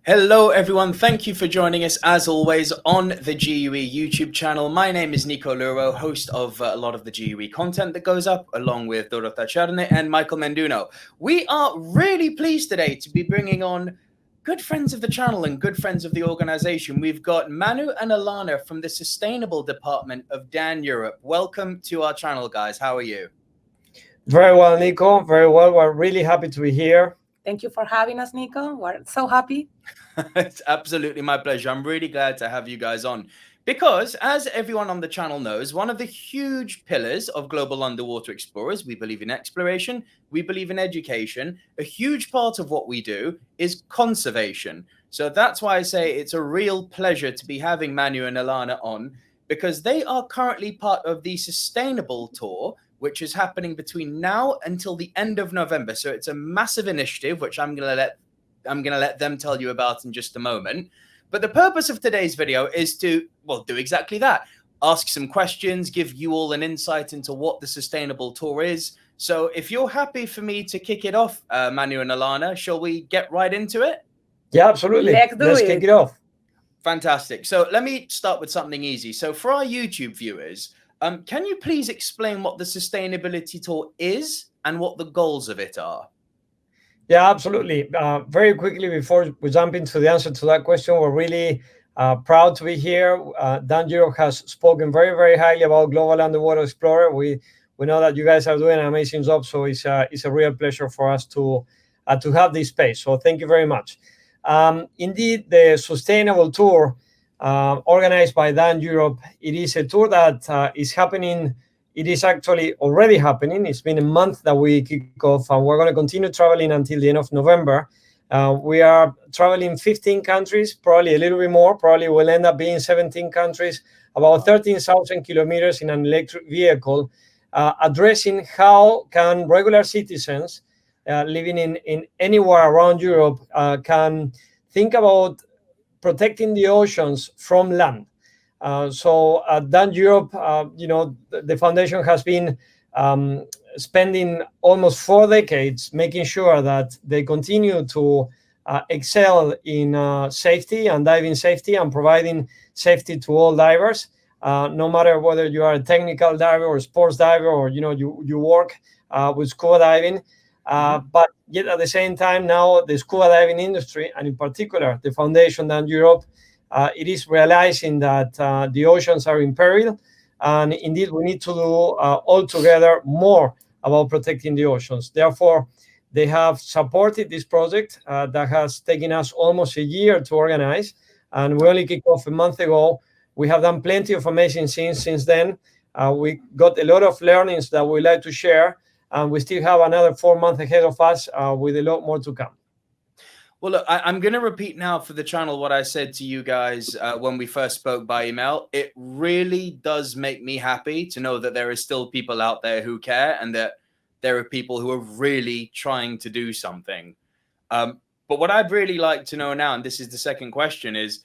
Hello everyone, thank you for joining us as always on the GUE YouTube channel. My name is Nico Luro, host of a lot of the GUE content that goes up, along with Dorota Charne and Michael Menduno. We are really pleased today to be bringing on good friends of the channel and good friends of the organization. We've got Manu and Alana from the Sustainable Department of Dan Europe. Welcome to our channel, guys. How are you? Very well, Nico. Very well. We're really happy to be here. Thank you for having us, Nico. We're so happy. It's absolutely my pleasure. I'm really glad to have you guys on because, as everyone on the channel knows, one of the huge pillars of Global Underwater Explorers, we believe in exploration, we believe in education. A huge part of what we do is conservation. So that's why I say it's a real pleasure to be having Manu and Alana on, because they are currently part of the Sustainable Tour, which is happening between now until the end of November. So it's a massive initiative, which I'm going to let them tell you about in just a moment. But the purpose of today's video is to, well, do exactly that. Ask some questions, give you all an insight into what the Sustainable Tour is. So if you're happy for me to kick it off, Manu and Alana, shall we get right into it? Yeah, absolutely. Let's kick it off. Fantastic. So let me start with something easy. So for our YouTube viewers, can you please explain what the Sustainability Tour is and what the goals of it are? Yeah, absolutely. Very quickly, before we jump into the answer to that question, we're really proud to be here. Dan Europe has spoken very, very highly about Global Underwater Explorer. We know that you guys are doing an amazing job, so it's a real pleasure for us to have this space. So thank you very much. Indeed, the Sustainable Tour, organized by Dan Europe, it is a tour that is happening. It is actually already happening. It's been a month that we kick off, and we're going to continue traveling until the end of November. We are traveling 15 countries, probably a little bit more. Probably will end up being 17 countries, about 13,000 kilometers in an electric vehicle, addressing how can regular citizens living in anywhere around Europe can think about protecting the oceans from land. So Dan Europe, the foundation has been spending almost 4 decades making sure that they continue to excel in safety and diving safety and providing safety to all divers, no matter whether you are a technical diver or a sports diver or you work with scuba diving. But yet at the same time, now the scuba diving industry, and in particular the foundation Dan Europe, it is realizing that the oceans are in peril, and indeed we need to do all together more about protecting the oceans. Therefore, they have supported this project that has taken us almost a year to organize, and we only kicked off a month ago. We have done plenty of amazing things since then. We got a lot of learnings that we like to share, and we still have another 4 months ahead of us with a lot more to come. Well, look, I'm going to repeat now for the channel what I said to you guys when we first spoke by email. It really does make me happy to know that there are still people out there who care and that there are people who are really trying to do something. But what I'd really like to know now, and this is the second question, is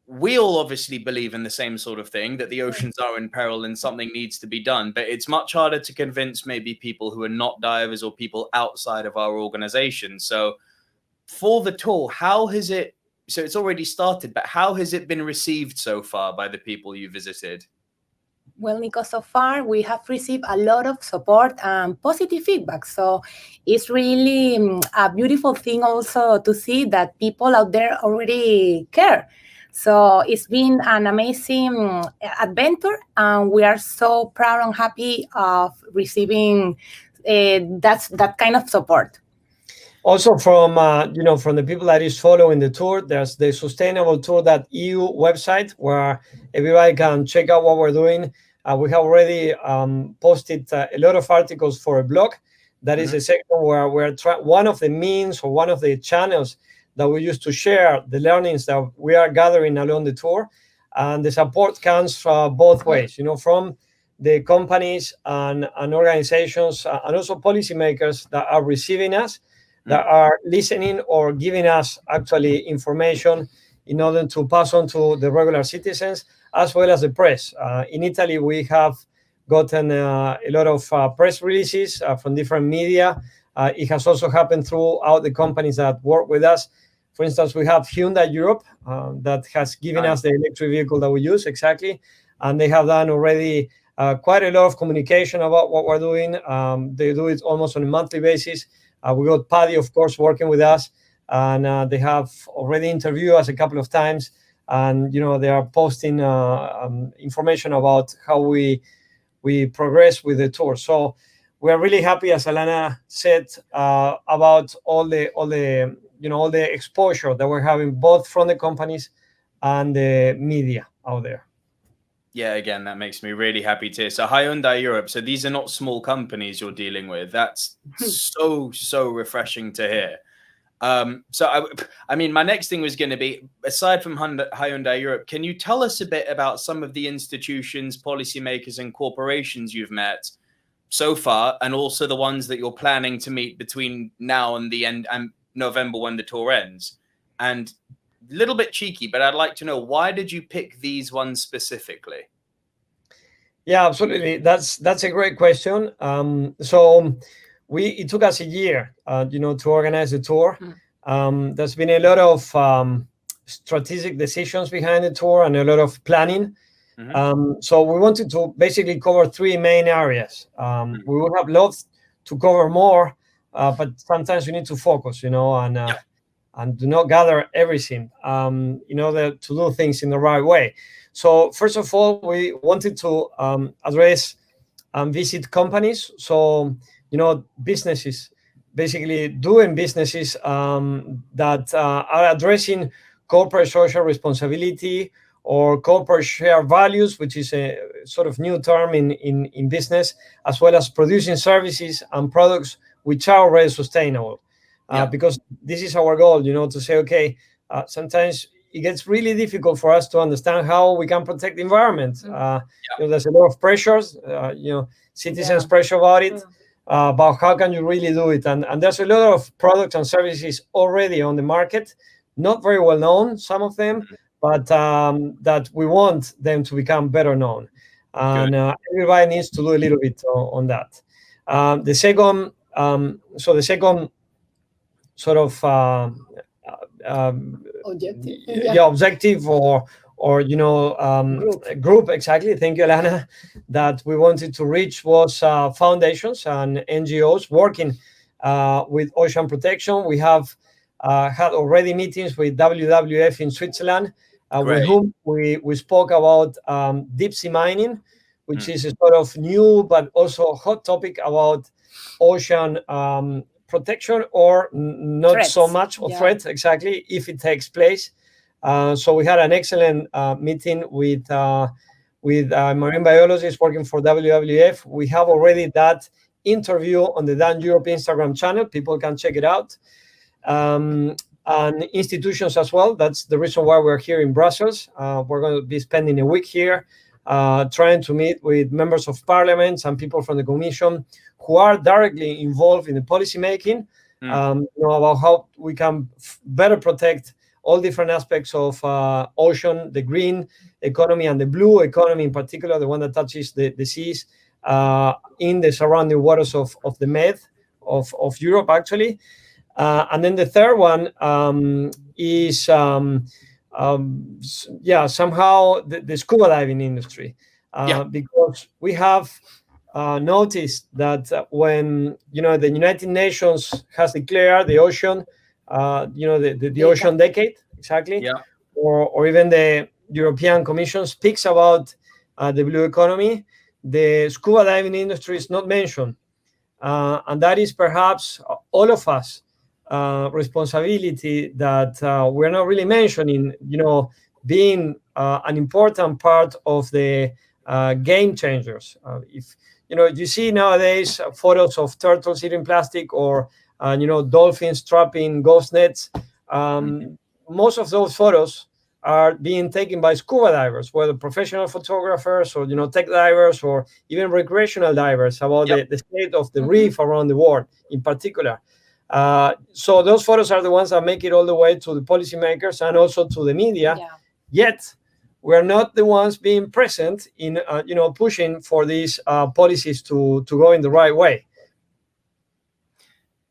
we all obviously believe in the same sort of thing, that the oceans are in peril and something needs to be done. But it's much harder to convince maybe people who are not divers or people outside of our organization. So for the tour, how has it, so it's already started, but how has it been received so far by the people you visited? Well, Nico, so far we have received a lot of support and positive feedback. So it's really a beautiful thing also to see that people out there already care. So it's been an amazing adventure, and we are so proud and happy of receiving that kind of support. Also from the people that is following the tour, there's the sustainabletour.eu website where everybody can check out what we're doing. We have already posted a lot of articles for a blog. That is a section where we're one of the means or one of the channels that we use to share the learnings that we are gathering along the tour. And the support comes from both ways, from the companies and organizations and also policymakers that are receiving us, that are listening or giving us actually information in order to pass on to the regular citizens, as well as the press. In Italy, we have gotten a lot of press releases from different media. It has also happened throughout the companies that work with us. For instance, we have Hyundai Europe that has given us the electric vehicle that we use, exactly. And they have done already quite a lot of communication about what we're doing. They do it almost on a monthly basis. We got Paddy, of course, working with us, and they have already interviewed us a couple of times. And they are posting information about how we progress with the tour. So we are really happy, as Alana said, about all the exposure that we're having both from the companies and the media out there. Yeah, again, that makes me really happy to hear. So Hyundai Europe, so these are not small companies you're dealing with. That's so refreshing to hear. So I mean, my next thing was going to be, aside from Hyundai Europe, can you tell us a bit about some of the institutions, policymakers, and corporations you've met so far, and also the ones that you're planning to meet between now and the end and November when the tour ends? And a little bit cheeky, but I'd like to know, why did you pick these ones specifically? Yeah, absolutely. That's a great question. So it took us a year, to organize the tour. There's been a lot of strategic decisions behind the tour and a lot of planning. So we wanted to basically cover three main areas. We would have loved to cover more, but sometimes we need to focus, and do not gather everything in order to do things in the right way. So first of all, we wanted to address and visit companies. So, businesses, basically doing businesses that are addressing corporate social responsibility or corporate share values, which is a sort of new term in business, as well as producing services and products which are already sustainable. Because this is our goal, to say, okay, sometimes it gets really difficult for us to understand how we can protect the environment. There's a lot of pressures, citizens pressure about it, about how can you really do it. And there's a lot of products and services already on the market, not very well known, some of them, but that we want them to become better known. And everybody needs to do a little bit on that. The second sort of objective or group, exactly, thank you, Alana, that we wanted to reach was foundations and NGOs working with ocean protection. We have had already meetings with WWF in Switzerland, with whom we spoke about deep sea mining, which is a sort of new but also hot topic about ocean protection, or not threats. So much of threat, exactly, if it takes place. So we had an excellent meeting with marine biologists working for WWF. We have already that interview on the Dan Europe Instagram channel. People can check it out. And institutions as well. That's the reason why we're here in Brussels. We're going to be spending a week here, trying to meet with members of parliaments and people from the Commission who are directly involved in the policy making, about how we can better protect all different aspects of ocean, the green economy and the blue economy in particular, the one that touches the seas in the surrounding waters of the Med of Europe, actually. And then the third one is somehow the scuba diving industry, because we have noticed that when the United Nations has declared the ocean, the ocean decade, exactly, or even the European Commission speaks about the blue economy, the scuba diving industry is not mentioned, and that is perhaps all of us responsibility that we're not really mentioning, being an important part of the game changers. If you see nowadays photos of turtles eating plastic, or dolphins trapping ghost nets, most of those photos are being taken by scuba divers, whether professional photographers or tech divers, or even recreational divers, about the state of the reef around the world in particular. So those photos are the ones that make it all the way to the policymakers and also to the media. Yet we're not the ones being present in pushing for these policies to go in the right way.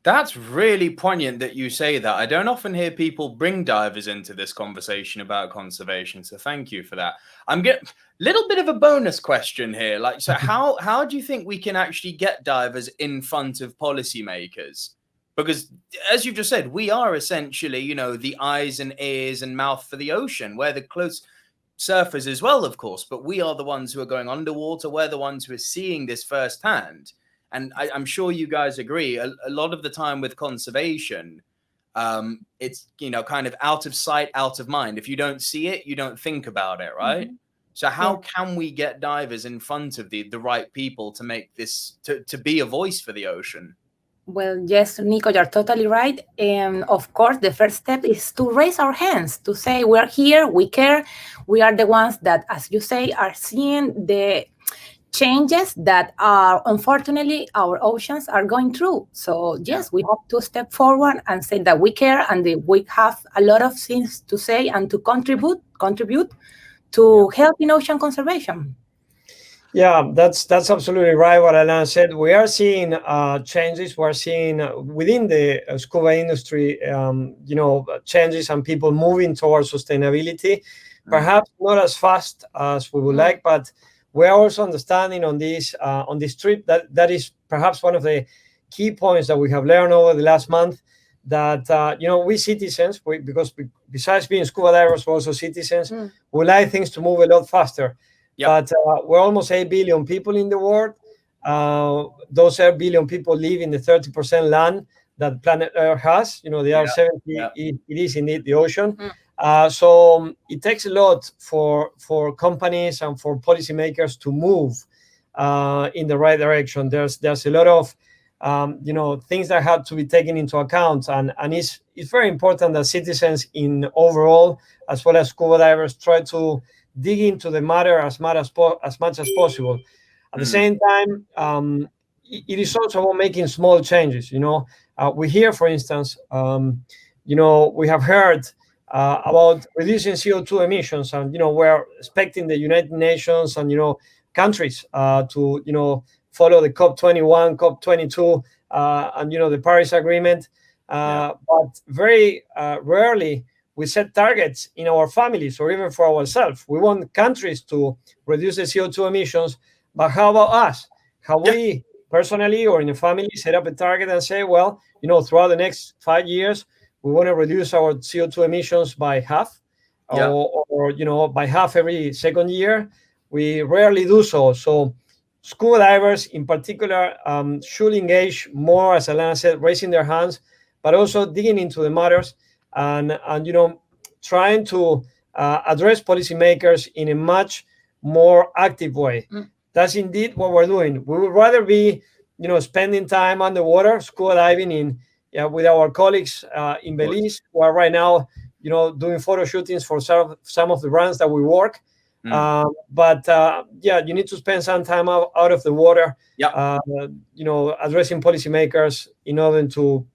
That's really poignant that you say that. I don't often hear people bring divers into this conversation about conservation, so thank you for that. I'm getting a little bit of a bonus question here. Like, so how do you think we can actually get divers in front of policymakers? Because as you've just said, we are essentially, you know, the eyes and ears and mouth for the ocean. We're the close surfers as well, of course, but we are the ones who are going underwater. We're the ones who are seeing this firsthand. And I'm sure you guys agree, a lot of the time with conservation, it's, you know, kind of out of sight, out of mind. If you don't see it, you don't think about it, right? Mhm. So how can we get divers in front of the right people to make this, to be a voice for the ocean? Well, yes, Nico, you're totally right. And of course, the first step is to raise our hands, to say we're here, we care. We are the ones that, as you say, are seeing the changes that are, unfortunately, our oceans are going through. So yes, we have to step forward and say that we care and that we have a lot of things to say and to contribute to help in ocean conservation. Yeah, that's absolutely right what Alana said. We are seeing changes. We're seeing within the scuba industry, changes and people moving towards sustainability. Perhaps not as fast as we would like, but we're also understanding on this trip that is perhaps one of the key points that we have learned over the last month. That we citizens, because besides being scuba divers, we're also citizens. We like things to move a lot faster. But we're almost 8 billion people in the world. Those 8 billion people live in the 30% land that planet Earth has. The other 70, it is indeed the ocean. So it takes a lot for companies and for policymakers to move in the right direction. There's a lot of things that have to be taken into account, and it's very important that citizens in overall, as well as scuba divers, try to dig into the matter as much as possible. At the same time, it is also about making small changes. We hear, for instance, we have heard about reducing CO2 emissions, and we're expecting the United Nations and countries to follow the COP21, COP22, and the Paris Agreement. But very rarely we set targets in our families or even for ourselves. We want countries to reduce the CO2 emissions, but how about us? How we personally or in a family set up a target and say, well, throughout the next 5 years, we want to reduce our CO2 emissions by half, or by half every second year. We rarely do so. So scuba divers in particular should engage more, as Alana said, raising their hands, but also digging into the matters and trying to address policymakers in a much more active way. That's indeed what we're doing. We would rather be spending time underwater, scuba diving with our colleagues in Belize, who are right now doing photo shootings for some of the brands that we work. But you need to spend some time out of the water, addressing policymakers in order to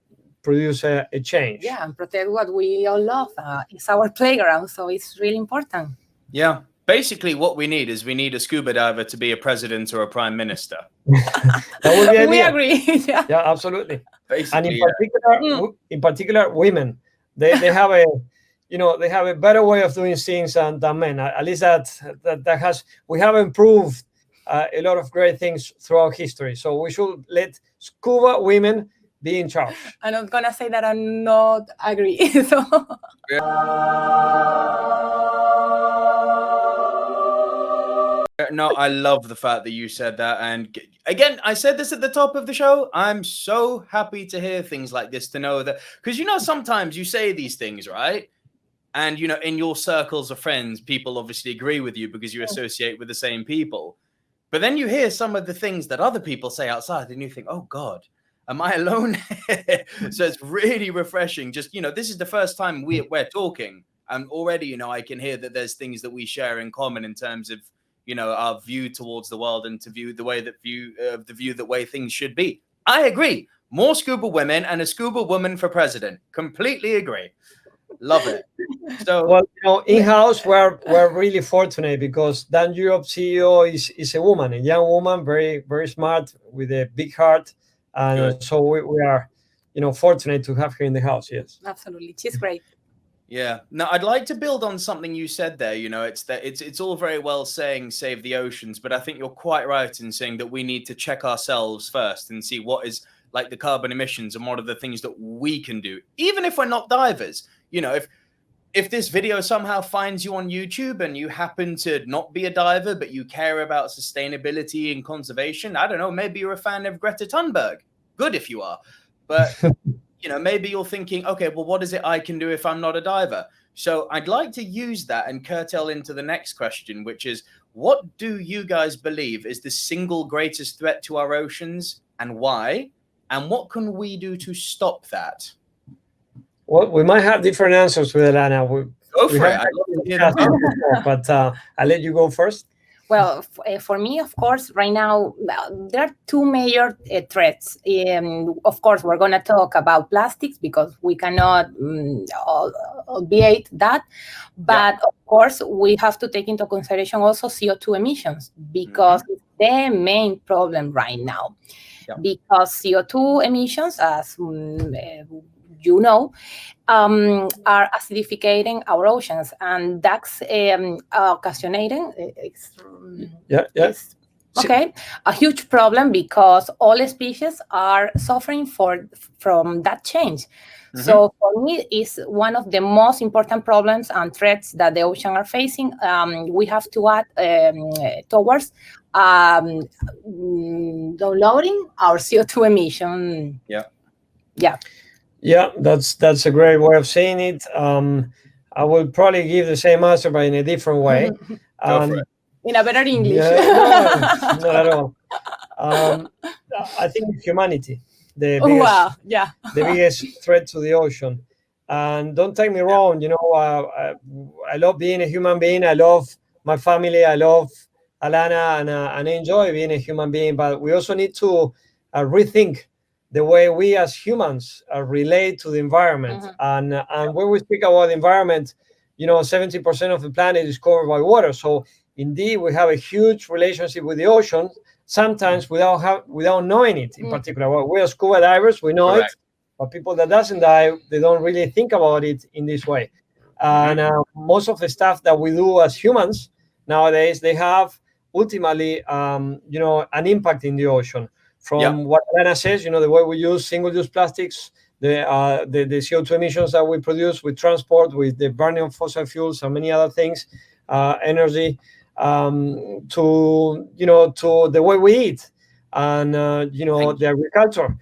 produce a change. Yeah, and protect what we all love. It's our playground, so it's really important. Yeah. Basically, what we need a scuba diver to be a president or a prime minister. That would be we agree. Yeah, absolutely. Basically, and in particular, women, they have a they have a better way of doing things than men. At least we have improved a lot of great things throughout history. So we should let scuba women be in charge. I'm not gonna say that I'm not agree. So. No, I love the fact that you said that. And again, I said this at the top of the show. I'm so happy to hear things like this, to know that, because sometimes you say these things, right? And in your circles of friends, people obviously agree with you because you associate with the same people. But then you hear some of the things that other people say outside, and you think, oh God, am I alone? So it's really refreshing. Just, this is the first time we're talking, and already, I can hear that there's things that we share in common in terms of, our view towards the world, and to view the way that way things should be. I agree. More scuba women and a scuba woman for president. Completely agree. Love it. So, well, in-house, we're really fortunate because Dan Europe CEO is a woman, a young woman, very, very smart, with a big heart. And so we are, fortunate to have her in the house. Yes, Absolutely, she's great. Yeah. Now, I'd like to build on something you said there. It's all very well saying save the oceans, but I think you're quite right in saying that we need to check ourselves first and see what is like the carbon emissions and what are the things that we can do, even if we're not divers. If this video somehow finds you on YouTube and you happen to not be a diver, but you care about sustainability and conservation, I don't know, maybe you're a fan of Greta Thunberg. Good if you are. But maybe you're thinking, okay, well, what is it I can do if I'm not a diver? So I'd like to use that and curtail into the next question, which is, what do you guys believe is the single greatest threat to our oceans and why? And what can we do to stop that? Well, we might have different answers with Alana. Go for it. I'd love to hear them. But I'll let you go first. Well, for me, of course, right now, there are two major threats. Of course, we're going to talk about plastics because we cannot obviate that. But of course, we have to take into consideration also CO2 emissions because it's the main problem right now. Because CO2 emissions, as you know, are acidificating our oceans, and that's occasionating a huge problem because all species are suffering from that change. So for me, it's one of the most important problems and threats that the ocean are facing. We have to add towards lowering our CO2 emission. Yeah, that's a great way of saying it. I will probably give the same answer, but in a different way. In a better English. Not at all. I think humanity, the biggest threat to the ocean. And don't take me wrong, I love being a human being. I love my family. I love Alana, and I enjoy being a human being. But we also need to rethink the way we as humans relate to the environment. And when we speak about the environment, 70% of the planet is covered by water. So indeed, we have a huge relationship with the ocean, sometimes without knowing it in particular. Well, we are scuba divers, we know it, but people that doesn't dive, they don't really think about it in this way. And most of the stuff that we do as humans nowadays, they have ultimately, an impact in the ocean. From what Alana says, the way we use single-use plastics, the CO2 emissions that we produce with transport, with the burning of fossil fuels and many other things, energy, to the way we eat, and the agriculture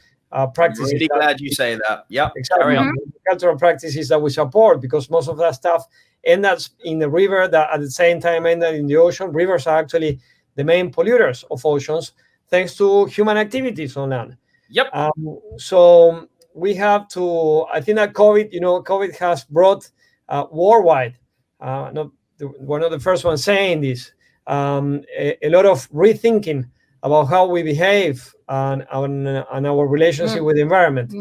practices. I'm really glad you say that. Yeah, exactly. Agricultural practices that we support, because most of that stuff ends up in the river that at the same time end up in the ocean. Rivers are actually the main polluters of oceans, thanks to human activities on land. So we have to, I think that COVID has brought worldwide, one of the first ones saying this, a lot of rethinking about how we behave and our relationship with the environment.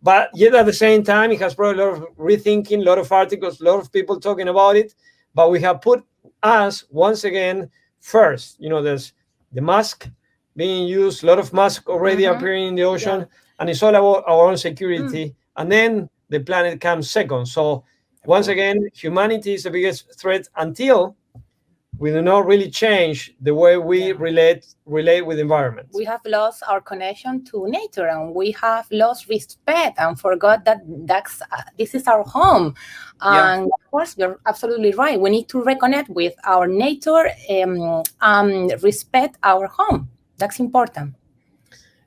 But yet at the same time, it has brought a lot of rethinking, a lot of articles, a lot of people talking about it. But we have put us once again first. There's the mask being used, a lot of masks already appearing in the ocean, and it's all about our own security. And then the planet comes second. So once again, humanity is the biggest threat until we do not really change the way we relate with the environment. We have lost our connection to nature, and we have lost respect and forgot that this is our home. And of course, you're absolutely right. We need to reconnect with our nature and respect our home. That's important.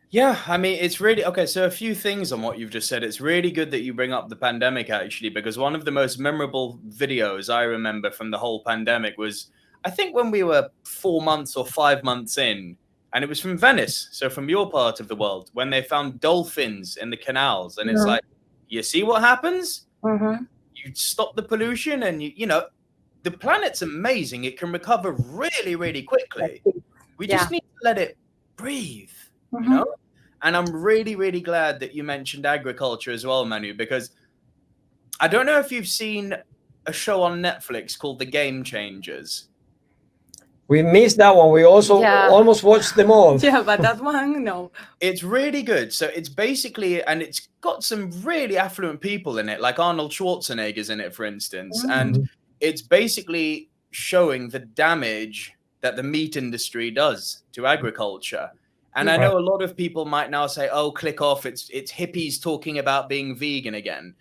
Yeah, I mean, it's really okay. So a few things on what you've just said. It's really good that you bring up the pandemic, actually, because one of the most memorable videos I remember from the whole pandemic was, I think, when we were 4 months or 5 months in, and it was from Venice, so from your part of the world, when they found dolphins in the canals. And it's like, you see what happens? You stop the pollution, and the planet's amazing. It can recover really, really quickly. We just need to let it breathe, And I'm really, really glad that you mentioned agriculture as well, Manu, because I don't know if you've seen a show on Netflix called The Game Changers. We missed that one. We also almost watched them all. Yeah, but that one, no. It's really good. So it's basically, and it's got some really affluent people in it, like Arnold Schwarzenegger's in it, for instance. And it's basically showing the damage that the meat industry does to agriculture. And I know a lot of people might now say, oh, click off. It's hippies talking about being vegan again.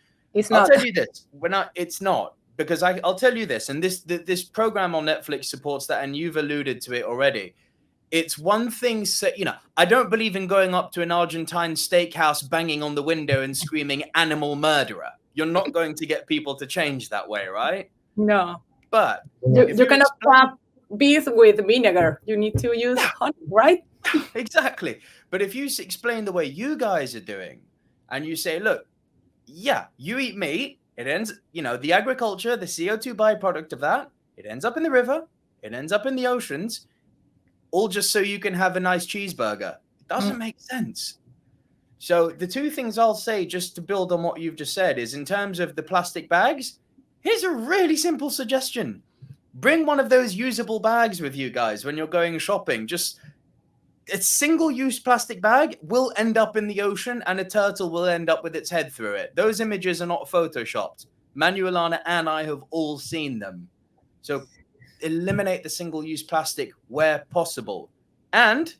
I'll tell you this. It's not. Because I'll tell you this, and this program on Netflix supports that, and you've alluded to it already. It's one thing, I don't believe in going up to an Argentine steakhouse, banging on the window and screaming animal murderer. You're not going to get people to change that way, right? No. But you cannot wrap beef with vinegar. You need to use honey, right? Exactly. But if you explain the way you guys are doing, and you say, look, yeah, you eat meat, it ends, the agriculture, the CO2 byproduct of that, it ends up in the river, it ends up in the oceans, all just so you can have a nice cheeseburger. It doesn't make sense. So the two things I'll say, just to build on what you've just said, is in terms of the plastic bags, here's a really simple suggestion. Bring one of those usable bags with you guys when you're going shopping. Just a single-use plastic bag will end up in the ocean, and a turtle will end up with its head through it. Those images are not photoshopped. Manu, Alana, and I have all seen them. So eliminate the single-use plastic where possible. And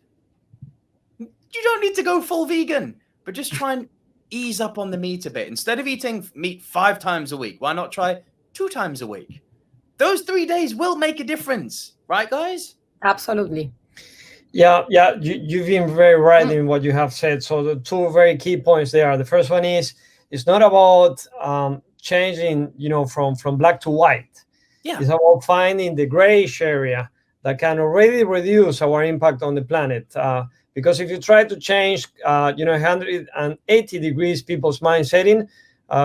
you don't need to go full vegan, but just try and ease up on the meat a bit. Instead of eating meat 5 times a week, why not try 2 times a week? Those 3 days will make a difference. Right, guys? Absolutely. Yeah, you've been very right in what you have said. So the 2 very key points there. The first one is, it's not about changing, from black to white. Yeah. It's about finding the grayish area that can already reduce our impact on the planet. Because if you try to change, 180 degrees people's mind setting,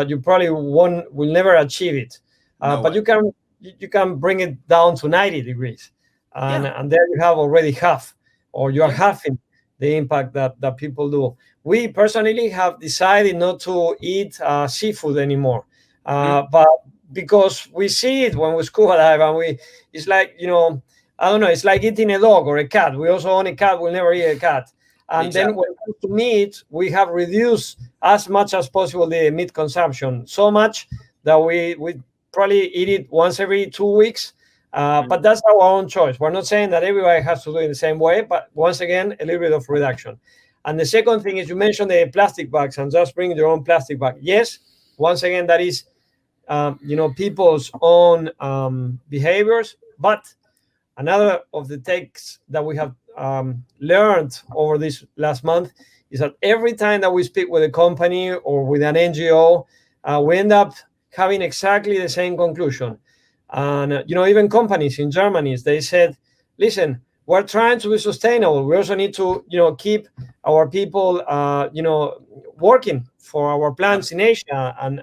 you probably will never achieve it. But you can bring it down to 90 degrees, and there you have already half. Or you're halving the impact that people do. We personally have decided not to eat seafood anymore, but because we see it when we scuba dive, and it's like, I don't know, it's like eating a dog or a cat. We also own a cat, we'll never eat a cat. And then when it comes to meat, we have reduced as much as possible the meat consumption, so much that we probably eat it once every 2 weeks. But that's our own choice. We're not saying that everybody has to do it the same way, but once again, a little bit of reduction. And the second thing is, you mentioned the plastic bags and just bring your own plastic bag. Yes, once again, that is, people's own behaviors. But another of the takes that we have learned over this last month is that every time that we speak with a company or with an NGO, we end up having exactly the same conclusion. And, even companies in Germany, they said, listen, we're trying to be sustainable. We also need to, keep our people, working for our plants in Asia.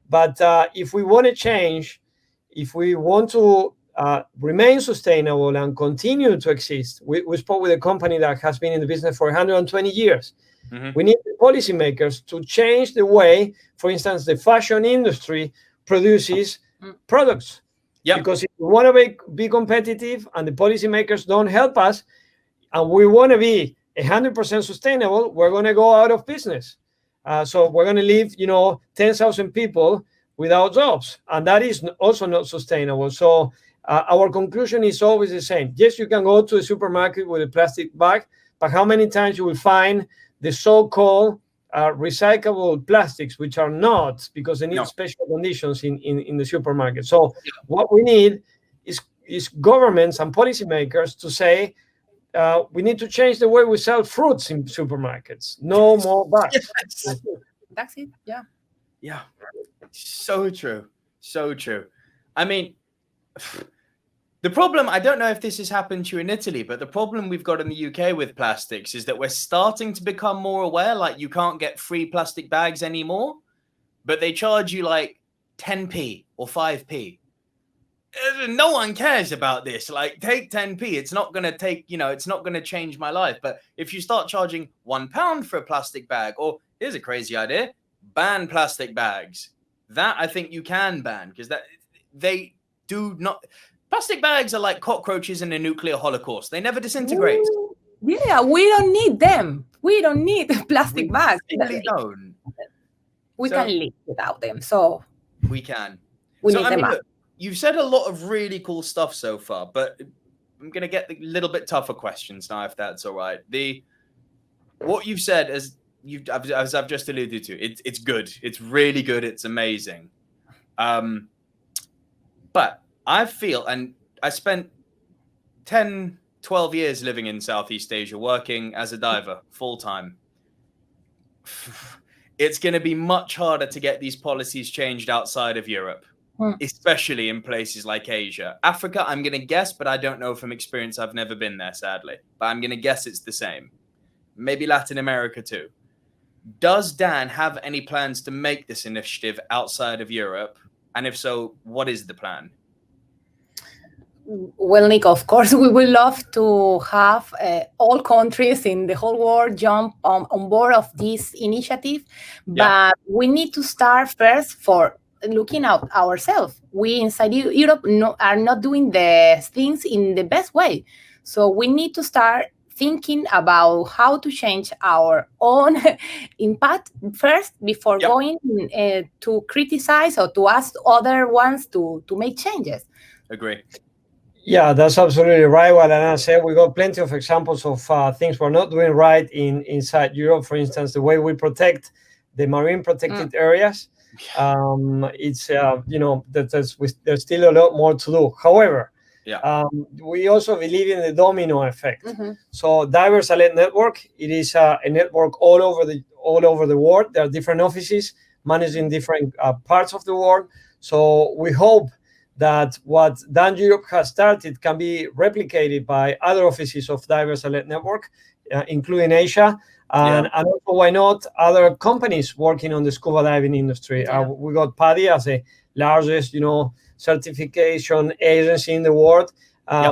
But if we want to change, if we want to remain sustainable and continue to exist, we spoke with a company that has been in the business for 120 years. We need the policymakers to change the way, for instance, the fashion industry produces products. Because if we want to be competitive and the policymakers don't help us, and we want to be 100% sustainable, we're going to go out of business. So we're going to leave, 10,000 people without jobs. And that is also not sustainable. So our conclusion is always the same. Yes, you can go to a supermarket with a plastic bag, but how many times you will find the so-called recyclable plastics, which are not, because they need special conditions in the supermarket. So what we need is governments and policymakers to say, we need to change the way we sell fruits in supermarkets. No more bags. That's it. Yeah. So true. So true. I mean, the problem, I don't know if this has happened to you in Italy, but the problem we've got in the UK with plastics is that we're starting to become more aware, like you can't get free plastic bags anymore, but they charge you like 10p or 5p. No one cares about this. Like, take 10p. It's not going to take, it's not going to change my life. But if you start charging £1 for a plastic bag, or here's a crazy idea, ban plastic bags. That I think you can ban, because that they do not. Plastic bags are like cockroaches in a nuclear holocaust. They never disintegrate. Ooh, yeah, we don't need them. We don't need plastic We bags. really don't. We So- can live without them. So We can. we So, need I them mean, up. look, you've said a lot of really cool stuff so far, but I'm going to get a little bit tougher questions now, if that's all right. What you've said, as I've just alluded to, it's good. It's really good. It's amazing. But I feel, and I spent 10, 12 years living in Southeast Asia, working as a diver full time. It's going to be much harder to get these policies changed outside of Europe, especially in places like Asia. Africa, I'm going to guess, but I don't know from experience. I've never been there, sadly. But I'm going to guess it's the same. Maybe Latin America too. Does Dan have any plans to make this initiative outside of Europe? And if so, what is the plan? Well, Nick, of course, we would love to have all countries in the whole world jump on board of this initiative, but we need to start first for looking at ourselves. We inside Europe are not doing the things in the best way. So we need to start thinking about how to change our own impact first before going to criticize or to ask other ones to make changes. Agree. Yeah, that's absolutely right. What Alana said, we got plenty of examples of things we're not doing right inside Europe. For instance, the way we protect the marine protected areas. It's there's still a lot more to do. However, we also believe in the domino effect. So Divers Alert Network, it is a network all over the world. There are different offices managing different parts of the world. So we hope that what Dan Europe has started can be replicated by other offices of Divers Alert Network, including Asia, and also, why not, other companies working on the scuba diving industry. We got PADI as the largest, certification agency in the world.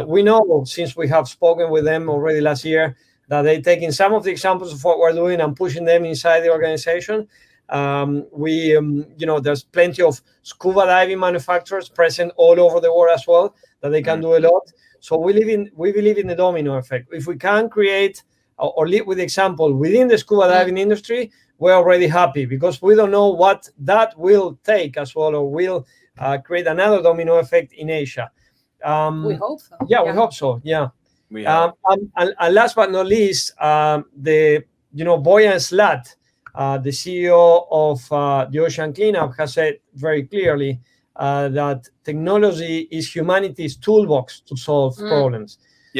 We know, since we have spoken with them already last year, that they're taking some of the examples of what we're doing and pushing them inside the organization. There's plenty of scuba diving manufacturers present all over the world as well, that they can do a lot. So we believe in the domino effect. If we can create or lead with example within the scuba diving industry, we're already happy, because we don't know what that will take as well, or will create another domino effect in Asia. We hope so. We hope so. We hope. And last but not least, Boyan Slat, the CEO of the Ocean Cleanup, has said very clearly that technology is humanity's toolbox to solve problems.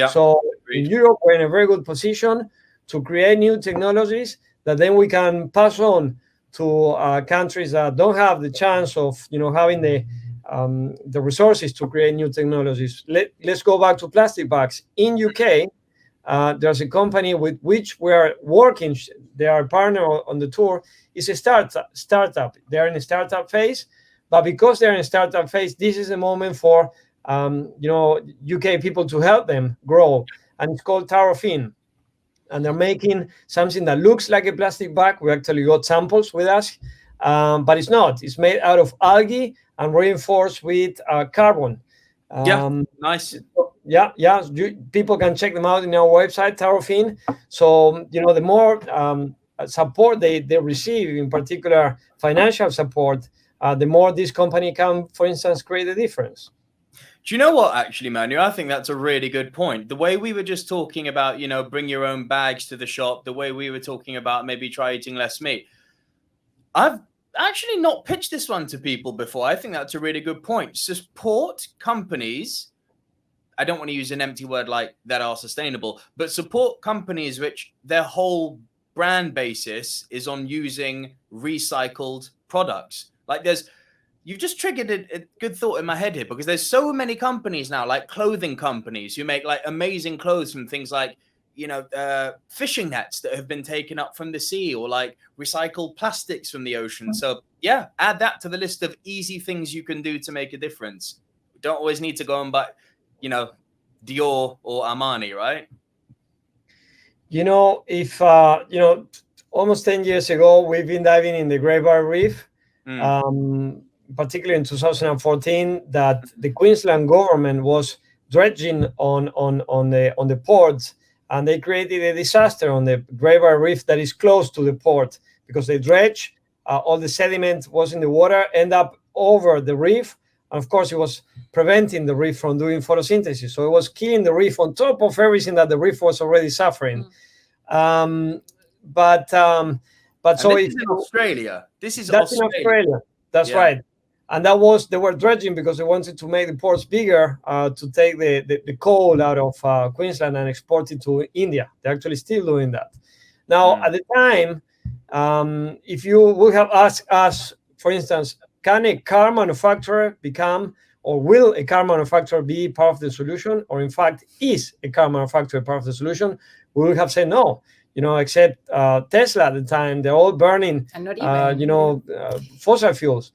So in Europe, we're in a very good position to create new technologies that then we can pass on to countries that don't have the chance of having the resources to create new technologies. Let's go back to plastic bags. In UK, there's a company with which we are working. They are a partner on the tour. It's a startup. They're in a startup phase, but because they're in a startup phase, this is a moment for UK people to help them grow. And it's called Tarofin. And they're making something that looks like a plastic bag. We actually got samples with us, but it's not. It's made out of algae and reinforced with carbon. Nice. People can check them out in our website, Tarofin. So the more support they receive, in particular financial support, the more this company can, for instance, create a difference. Do you know what, actually, Manu? I think that's a really good point. The way we were just talking about, bring your own bags to the shop, the way we were talking about maybe try eating less meat. I've actually not pitched this one to people before. I think that's a really good point. Support companies. I don't want to use an empty word like that are sustainable, but support companies which their whole brand basis is on using recycled products. Like you've just triggered a good thought in my head here, because there's so many companies now, like clothing companies, who make like amazing clothes from things like, fishing nets that have been taken up from the sea, or like recycled plastics from the ocean. So add that to the list of easy things you can do to make a difference. You don't always need to go and buy, Dior or Armani, right? If almost 10 years ago, we've been diving in the Great Barrier Reef. particularly in 2014, that the Queensland government was dredging on the ports, and they created a disaster on the Great Barrier Reef that is close to the port, because they dredge, all the sediment was in the water, end up over the reef, and of course it was preventing the reef from doing photosynthesis, so it was killing the reef on top of everything that the reef was already suffering. But so this is in Australia. This is that's Australia. in Australia. That's right. And that was, they were dredging because they wanted to make the ports bigger, to take the coal out of Queensland and export it to India. They're actually still doing that. Now, at the time, if you would have asked us, for instance, can a car manufacturer become, or will a car manufacturer be part of the solution, or in fact, is a car manufacturer part of the solution? We would have said no. Except Tesla at the time, they're all burning, fossil fuels.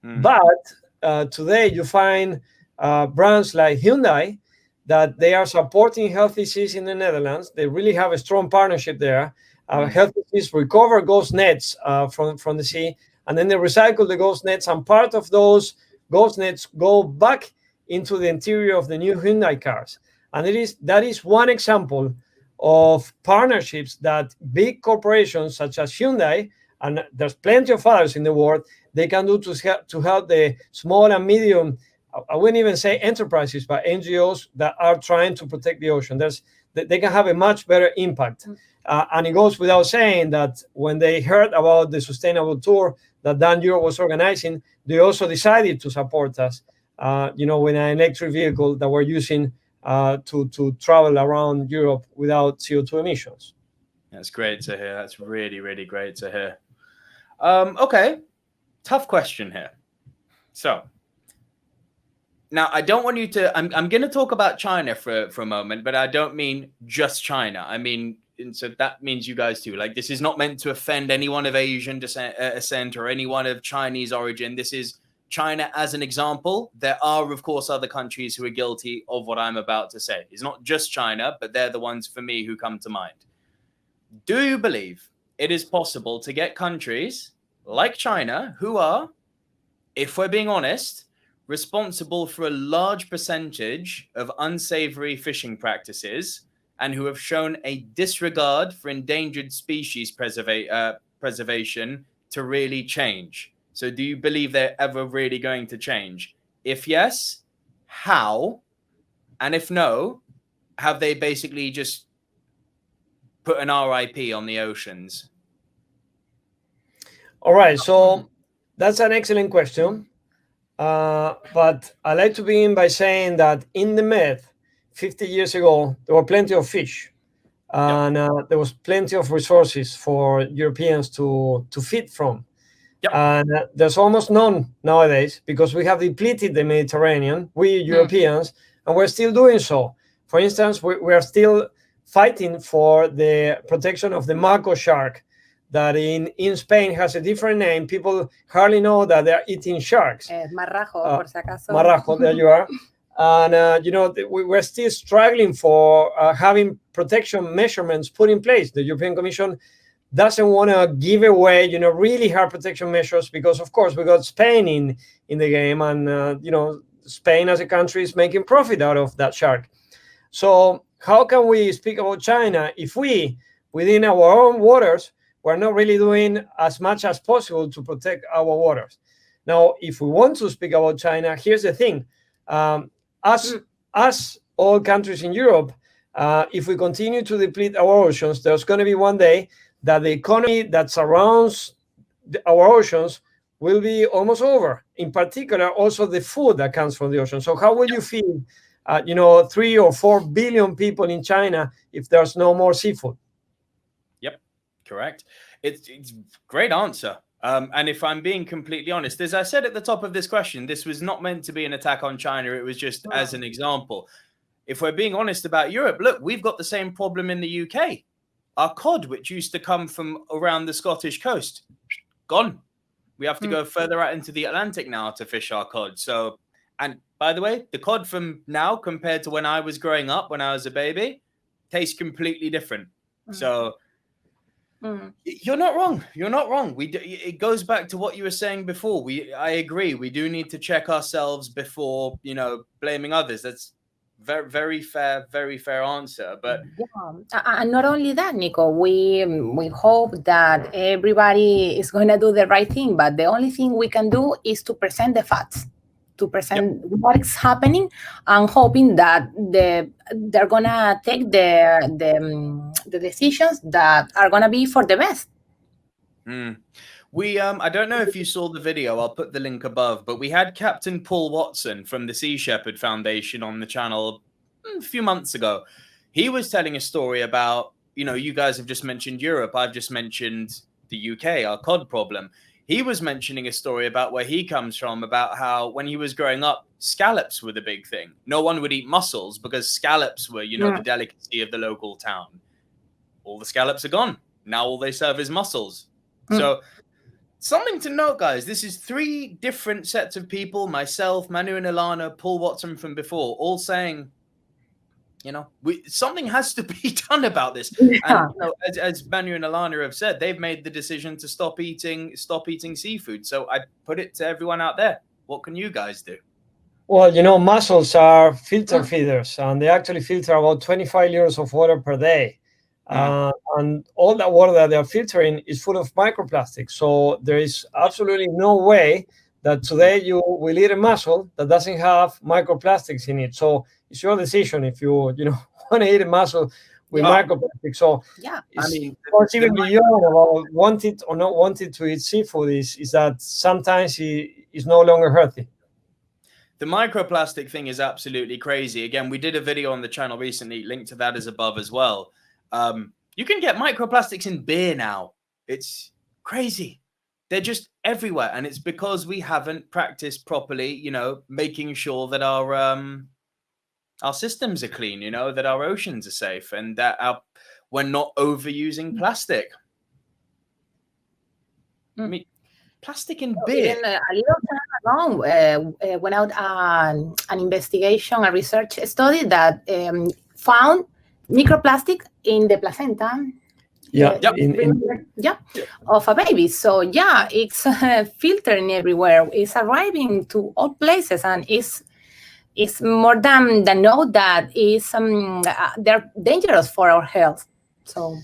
But today you find brands like Hyundai that they are supporting healthy seas in the Netherlands. They really have a strong partnership there. Healthy seas recover ghost nets from the sea, and then they recycle the ghost nets, and part of those ghost nets go back into the interior of the new Hyundai cars. And that is one example of partnerships that big corporations such as Hyundai, and there's plenty of others in the world, they can do to help the small and medium, I wouldn't even say enterprises, but NGOs that are trying to protect the ocean. They can have a much better impact. And it goes without saying that when they heard about the sustainable tour that Dan Europe was organizing, they also decided to support us, with an electric vehicle that we're using to travel around Europe without CO2 emissions. That's great to hear. That's really, really great to hear. Okay, tough question here. So now I don't want you to, I'm going to talk about China for a moment, but I don't mean just China. I mean, so that means you guys too. Like, this is not meant to offend anyone of Asian descent or anyone of Chinese origin. This is China as an example. There are, of course, other countries who are guilty of what I'm about to say. It's not just China, but they're the ones for me who come to mind. Do you believe it is possible to get countries like China, who are, if we're being honest, responsible for a large percentage of unsavory fishing practices and who have shown a disregard for endangered species preservation to really change? So do you believe they're ever really going to change? If yes, how? And if no, have they basically just put an RIP on the oceans? All right, so that's an excellent question. But I'd like to begin by saying that in the Med, 50 years ago, there were plenty of fish. And there was plenty of resources for Europeans to feed from. And there's almost none nowadays because we have depleted the Mediterranean, we Europeans, and we're still doing so. For instance, we are still fighting for the protection of the mako shark that in Spain has a different name. People hardly know that they're eating sharks. Marrajo, por si acaso. Marrajo, there you are. And, we're still struggling for having protection measurements put in place. The European Commission doesn't want to give away, really hard protection measures because, of course, we got Spain in the game, and, Spain as a country is making profit out of that shark. So how can we speak about China if we, within our own waters, we're not really doing as much as possible to protect our waters? Now, if we want to speak about China, here's the thing. As all countries in Europe, if we continue to deplete our oceans, there's going to be one day that the economy that surrounds our oceans will be almost over. In particular, also the food that comes from the ocean. So how will you feed, 3 or 4 billion people in China if there's no more seafood? Yep, correct. It's a great answer. And if I'm being completely honest, as I said at the top of this question, this was not meant to be an attack on China. It was just as an example. If we're being honest about Europe, look, we've got the same problem in the UK. Our cod, which used to come from around the Scottish coast, gone. We have to go further out into the Atlantic now to fish our cod. So, and by the way, the cod from now compared to when I was growing up, when I was a baby, tastes completely different. So You're not wrong. You're not wrong. It goes back to what you were saying before. I agree. We do need to check ourselves before, blaming others. That's very fair answer. But and not only that, Nico, we hope that everybody is going to do the right thing. But the only thing we can do is to present the facts, to present what is happening, and hoping that they're gonna take the decisions that are gonna be for the best. We I don't know if you saw the video. I'll put the link above. But we had Captain Paul Watson from the Sea Shepherd Foundation on the channel a few months ago. He was telling a story about, you guys have just mentioned Europe. I've just mentioned the UK, our cod problem. He was mentioning a story about where he comes from, about how when he was growing up, scallops were the big thing. No one would eat mussels because scallops were, the delicacy of the local town. All the scallops are gone. Now all they serve is mussels. So something to note, guys. This is 3 different sets of people, myself, Manu and Alana, Paul Watson from before, all saying, something has to be done about this. And as Manu and Alana have said, they've made the decision to stop eating seafood. So I put it to everyone out there. What can you guys do? Well, mussels are filter feeders, and they actually filter about 25 liters of water per day. And all that water that they're filtering is full of microplastics. So there is absolutely no way that today you will eat a mussel that doesn't have microplastics in it. So it's your decision if you want to eat a mussel with microplastics. So it's even beyond about wanted or not wanted to eat seafood is that sometimes it is no longer healthy. The microplastic thing is absolutely crazy. Again, we did a video on the channel recently. Link to that is above as well. You can get microplastics in beer now. It's crazy. They're just everywhere. And it's because we haven't practiced properly, making sure that our systems are clean, that our oceans are safe, and that we're not overusing plastic. I mean, plastic in beer. Even a little time ago, went out an investigation, a research study that found microplastic in the placenta. Of a baby. So it's filtering everywhere. It's arriving to all places, and it's more than know that they're dangerous for our health. So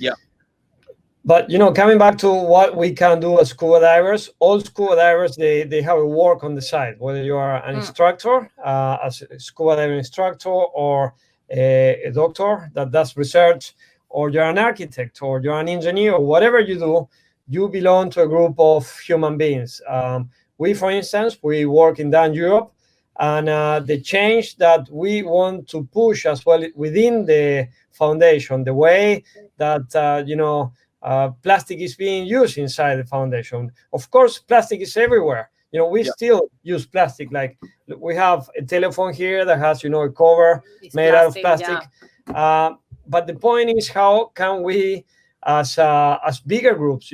But coming back to what we can do as scuba divers, all scuba divers they have a work on the side. Whether you are an instructor, as a scuba diving instructor, or a doctor that does research, or you're an architect, or you're an engineer, or whatever you do, you belong to a group of human beings. We, for instance, we work in Dan Europe, and the change that we want to push as well within the foundation, the way that plastic is being used inside the foundation. Of course, plastic is everywhere. We still use plastic. Like we have a telephone here that has, a cover made out of plastic. But the point is, how can we, as bigger groups,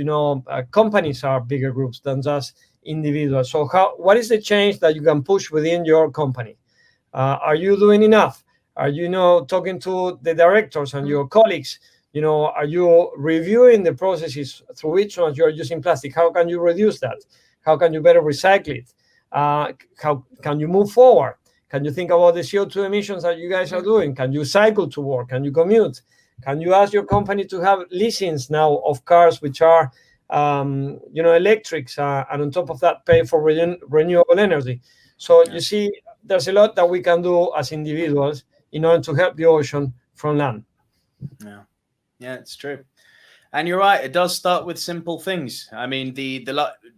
companies are bigger groups than just individuals. So what is the change that you can push within your company? Are you doing enough? Are you talking to the directors and your colleagues? Are you reviewing the processes through which ones you're using plastic? How can you reduce that? How can you better recycle it? How can you move forward? Can you think about the CO2 emissions that you guys are doing? Can you cycle to work? Can you commute? Can you ask your company to have leasings now of cars which are, electrics, and on top of that, pay for renewable energy? So you see, there's a lot that we can do as individuals in order to help the ocean from land. Yeah, it's true. And you're right. It does start with simple things. I mean,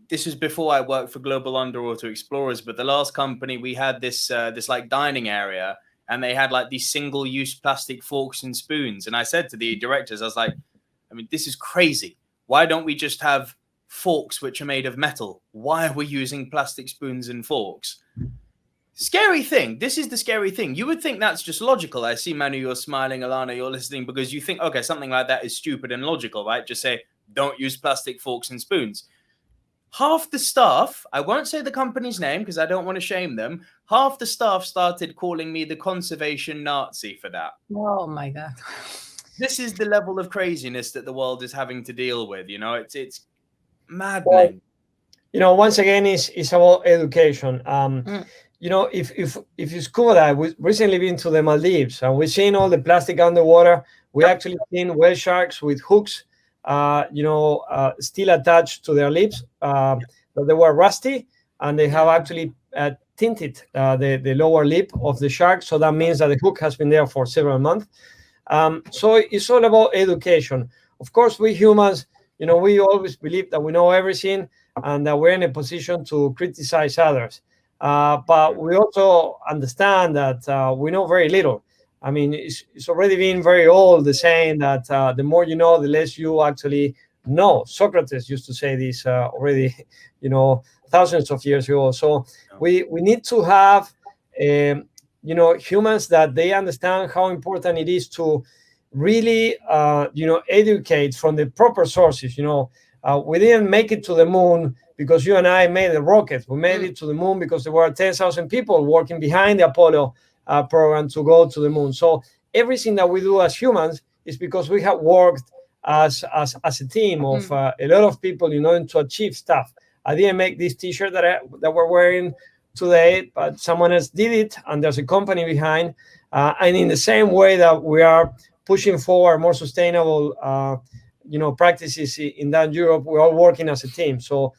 this was before I worked for Global Underwater Explorers, but the last company we had this like dining area, and they had like these single-use plastic forks and spoons. And I said to the directors, I was like, I mean, this is crazy. Why don't we just have forks which are made of metal? Why are we using plastic spoons and forks? Scary thing. This is the scary thing. You would think that's just logical. I see, Manu, you're smiling. Alana, you're listening, because you think, okay, something like that is stupid and logical, right? Just say, don't use plastic forks and spoons. Half the staff, I won't say the company's name because I don't want to shame them. Half the staff started calling me the conservation Nazi for that. Oh my God. This is the level of craziness that the world is having to deal with. It's maddening. Once again, it's about education. If you scuba dive, we've recently been to the Maldives and we've seen all the plastic underwater. We actually seen whale sharks with hooks, still attached to their lips, that they were rusty, and they have actually tinted the lower lip of the shark. So that means that the hook has been there for several months. So it's all about education. Of course, we humans, we always believe that we know everything and that we're in a position to criticize others. But we also understand that we know very little. I mean, it's already been very old, the saying that the more you know, the less you actually know. Socrates used to say this already, thousands of years ago. So we need to have, humans that they understand how important it is to really, educate from the proper sources. We didn't make it to the moon because you and I made a rocket. We made it to the moon because there were 10,000 people working behind the Apollo program to go to the moon. So everything that we do as humans is because we have worked as a team of a lot of people, to achieve stuff. I didn't make this T-shirt that we're wearing today, but someone else did it, and there's a company behind. And in the same way that we are pushing forward more sustainable, practices in that Europe, we're all working as a team. So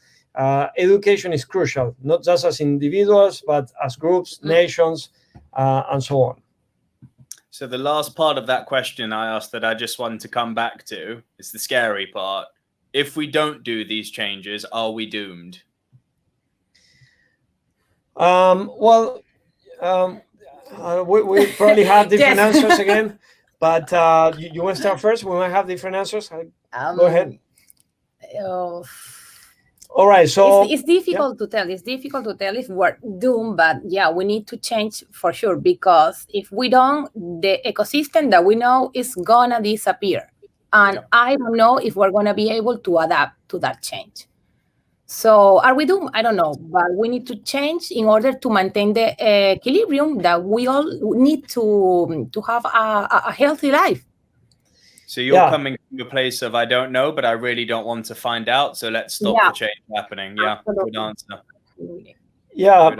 education is crucial, not just as individuals, but as groups, nations, and so on. So the last part of that question I asked that I just wanted to come back to is the scary part. If we don't do these changes, are we doomed? We probably have different answers again, but you want to start first? We might have different answers. Go ahead. All right, so it's difficult to tell. It's difficult to tell if we're doomed, but yeah, we need to change for sure, because if we don't, the ecosystem that we know is gonna disappear, and I don't know if we're gonna be able to adapt to that change. So are we doomed? I don't know, but we need to change in order to maintain the equilibrium that we all need to have a healthy life. So you're coming from a place of I don't know, but I really don't want to find out. So let's stop the change happening. Yeah, absolutely. Good answer. Yeah,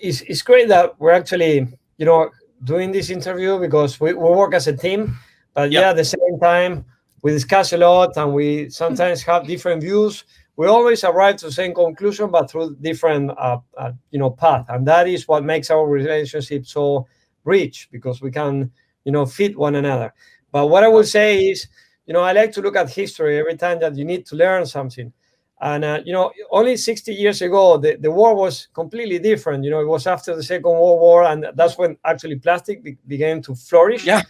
it's great that we're actually doing this interview because we work as a team, but at the same time we discuss a lot and we sometimes have different views. We always arrive to the same conclusion, but through different path, and that is what makes our relationship so rich, because we can fit one another. But what I will say is, I like to look at history every time that you need to learn something. And, only 60 years ago, the world was completely different. It was after the Second World War, and that's when actually plastic began to flourish. Yeah.